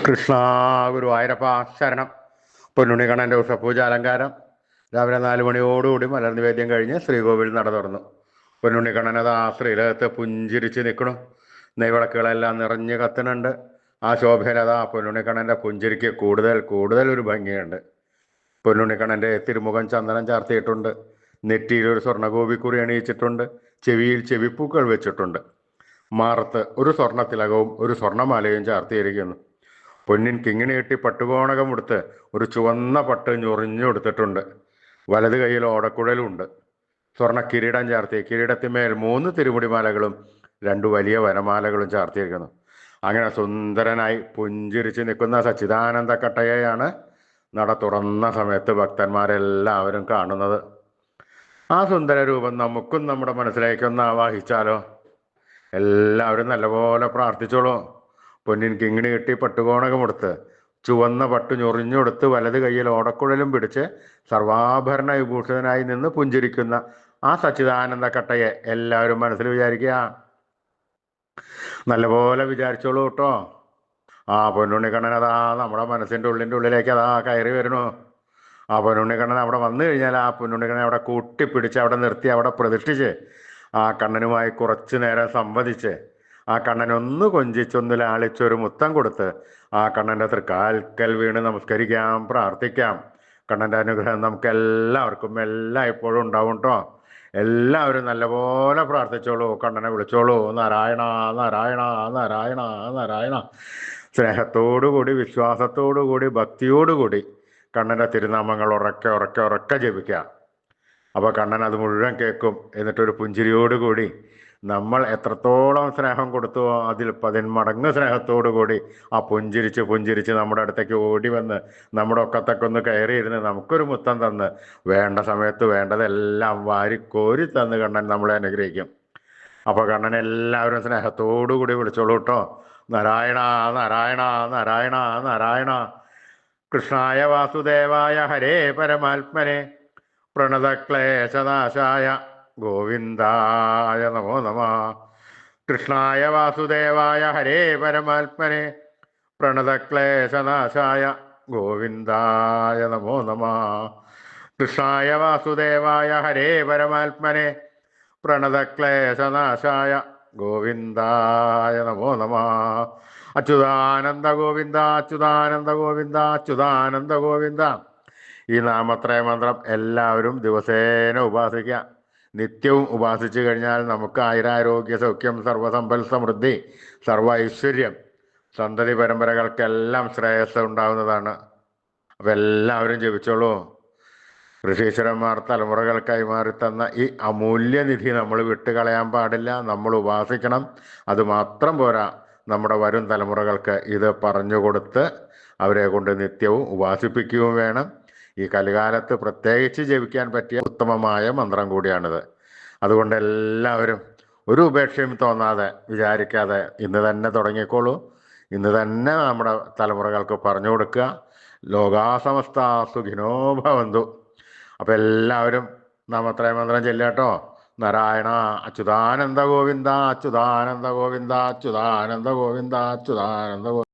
കൃഷ്ണ ഗുരുവായൂരപ്പ ശരണം. പൊന്നുണ്ണിക്കണ്ണൻ്റെ ഉഷപൂജ അലങ്കാരം രാവിലെ 4 മണിയോടുകൂടി മലർ നിവേദ്യം കഴിഞ്ഞ് ശ്രീകോവിൽ നട തുറന്നു. പൊന്നുണ്ണിക്കണ്ണൻ അത് ആ ശ്രീലകത്ത് പുഞ്ചിരിച്ച് നിൽക്കണു. നെയ്വിളക്കുകളെല്ലാം നിറഞ്ഞ് കത്തുന്നുണ്ട്. ആ ശോഭയിലതാ പൊന്നുണ്ണിക്കണ്ണൻ്റെ പുഞ്ചിരിക്ക് കൂടുതൽ കൂടുതൽ ഒരു ഭംഗിയുണ്ട്. പൊന്നുണ്ണിക്കണ്ണൻ്റെ തിരുമുഖം ചന്ദനം ചാർത്തിയിട്ടുണ്ട്. നെറ്റിയിൽ ഒരു സ്വർണ്ണഗോപിക്കുറി അണിയിച്ചിട്ടുണ്ട്. ചെവിയിൽ ചെവിപ്പൂക്കൾ വെച്ചിട്ടുണ്ട്. മാറത്ത് ഒരു സ്വർണ്ണത്തിലകവും ഒരു സ്വർണ്ണമാലയും ചാർത്തിയിരിക്കുന്നു. പൊന്നിൻ കിങ്ങിണി കെട്ടി പട്ടുകോണകം ഉടുത്ത് ഒരു ചുവന്ന പട്ട് ഞൊറിഞ്ഞെടുത്തിട്ടുണ്ട്. വലത് കൈയിൽ ഓടക്കുഴലുണ്ട്. സ്വർണ്ണ കിരീടം ചാർത്തി കിരീടത്തിന്മേൽ 3 തിരുമുടിമാലകളും 2 വലിയ വനമാലകളും ചാർത്തിയിരിക്കുന്നു. അങ്ങനെ സുന്ദരനായി പുഞ്ചിരിച്ച് നിൽക്കുന്ന സച്ചിദാനന്ദ കട്ടയെയാണ് നട തുറന്ന സമയത്ത് ഭക്തന്മാരെല്ലാവരും കാണുന്നത്. ആ സുന്ദര രൂപം നമുക്കും നമ്മുടെ മനസ്സിലേക്കൊന്ന് ആവാഹിച്ചാലോ? എല്ലാവരും നല്ലപോലെ പ്രാർത്ഥിച്ചോളൂ. പൊന്നിൻ കിങ്ങിണി കെട്ടി പട്ടുകോണകമെടുത്ത് ചുവന്ന പട്ടു ഞൊറിഞ്ഞെടുത്ത് വലത് കൈയിൽ ഓടക്കുഴലും പിടിച്ച് സർവാഭരണ വിഭൂഷിതനായി നിന്ന് പുഞ്ചിരിക്കുന്ന ആ സച്ചിദാനന്ദ കട്ടയെ എല്ലാവരും മനസ്സിൽ വിചാരിക്കുക. നല്ലപോലെ വിചാരിച്ചോളൂ കേട്ടോ. ആ പൊന്നുണ്ണിക്കണ്ണൻ അതാ നമ്മുടെ മനസ്സിൻ്റെ ഉള്ളിലേക്ക് അതാ കയറി വരണു. ആ പൊന്നുണ്ണിക്കണ്ണൻ അവിടെ വന്നു കഴിഞ്ഞാൽ ആ പൊന്നുണ്ണിക്കണ്ണനെ അവിടെ കൂട്ടിപ്പിടിച്ച് അവിടെ നിർത്തി അവിടെ പ്രതിഷ്ഠിച്ച് ആ കണ്ണനുമായി കുറച്ചു നേരം സംവദിച്ച് ആ കണ്ണനൊന്ന് കൊഞ്ചിച്ചൊന്ന് ലാളിച്ചൊരു മുത്തം കൊടുത്ത് ആ കണ്ണൻ്റെ തൃക്കാൽക്കൽ വീണ് നമസ്കരിക്കാം, പ്രാർത്ഥിക്കാം. കണ്ണൻ്റെ അനുഗ്രഹം നമുക്ക് എല്ലാവർക്കും എപ്പോഴും ഉണ്ടാവും കേട്ടോ. എല്ലാവരും നല്ലപോലെ പ്രാർത്ഥിച്ചോളൂ, കണ്ണനെ വിളിച്ചോളൂ. നാരായണ നാരായണ നാരായണ നാരായണ. സ്നേഹത്തോടുകൂടി വിശ്വാസത്തോടുകൂടി ഭക്തിയോടുകൂടി കണ്ണൻ്റെ തിരുനാമങ്ങൾ ഉറക്കെ ഉറക്കെ ഉറക്കെ ജപിക്കുക. അപ്പോൾ കണ്ണൻ അത് മുഴുവൻ കേൾക്കും. എന്നിട്ടൊരു പുഞ്ചിരിയോടുകൂടി നമ്മൾ എത്രത്തോളം സ്നേഹം കൊടുത്തുവോ അതിൽ 10 മടങ്ങ് സ്നേഹത്തോടു കൂടി ആ പുഞ്ചിരിച്ച് പുഞ്ചിരിച്ച് നമ്മുടെ അടുത്തേക്ക് ഓടി വന്ന് നമ്മുടെ ഒക്കത്തൊക്കെ ഒന്ന് കയറിയിരുന്ന് നമുക്കൊരു മുത്തം തന്ന് വേണ്ട സമയത്ത് വേണ്ടതെല്ലാം വാരിക്കോരി തന്ന് കണ്ണൻ നമ്മളെ അനുഗ്രഹിക്കും. അപ്പോൾ കണ്ണൻ എല്ലാവരും സ്നേഹത്തോടു കൂടി വിളിച്ചോളൂ കേട്ടോ. നാരായണ നാരായണ നാരായണ നാരായണ. കൃഷ്ണായ വാസുദേവായ ഹരേ പരമാത്മനെ പ്രണതക്ലേശനാശായ ഗോവിന്ദായ നമോ നമഃ. കൃഷ്ണായ വാസുദേവായ ഹരേ പരമാത്മനെ പ്രണതക്ലേശനാശായ ഗോവിന്ദായ നമോ നമഃ. കൃഷ്ണായ വാസുദേവായ ഹരേ പരമാത്മനെ പ്രണതക്ലേശനാശായ ഗോവിന്ദായ നമോ നമഃ. അച്യുതാനന്ദ ഗോവിന്ദ അച്യുതാനന്ദ ഗോവിന്ദ അച്യുതാനന്ദ ഗോവിന്ദ. ഈ നാമത്രയ മന്ത്രം എല്ലാവരും ദിവസേന ഉപാസിക്കുക. നിത്യവും ഉപാസിച്ചു കഴിഞ്ഞാൽ നമുക്ക് ആയുരാരോഗ്യ സൗഖ്യം സർവസമ്പൽ സമൃദ്ധി സർവ ഐശ്വര്യം സന്തതി പരമ്പരകൾക്കെല്ലാം ശ്രേയസ് ഉണ്ടാകുന്നതാണ്. അപ്പം എല്ലാവരും ജപിച്ചോളൂ. ഋഷീശ്വരന്മാർ തലമുറകൾ കൈമാറി തന്ന ഈ അമൂല്യനിധി നമ്മൾ വിട്ടുകളയാൻ പാടില്ല. നമ്മൾ ഉപാസിക്കണം. അതുമാത്രം പോരാ, നമ്മുടെ വരും തലമുറകൾക്ക് ഇത് പറഞ്ഞുകൊടുത്ത് അവരെ കൊണ്ട് നിത്യവും ഉപാസിപ്പിക്കുകയും വേണം. ഈ കലികാലത്ത് പ്രത്യേകിച്ച് ജപിക്കാൻ പറ്റിയ ഉത്തമമായ മന്ത്രം കൂടിയാണിത്. അതുകൊണ്ട് എല്ലാവരും ഒരു ഉപേക്ഷയും തോന്നാതെ വിചാരിക്കാതെ ഇന്ന് തന്നെ തുടങ്ങിക്കോളൂ. ഇന്ന് തന്നെ നമ്മുടെ തലമുറകൾക്ക് പറഞ്ഞു കൊടുക്കുക. ലോകാസമസ്ത സുഖിനോ ഭവന്തു. അപ്പം എല്ലാവരും നാമത്രയ മന്ത്രം ചെല്ലാട്ടോ. നാരായണ അച്യുതാനന്ദ ഗോവിന്ദ അച്യുതാനന്ദ ഗോവിന്ദ അച്യുതാനന്ദ ഗോവിന്ദ അച്യുതാനന്ദ ഗോവിന്ദ.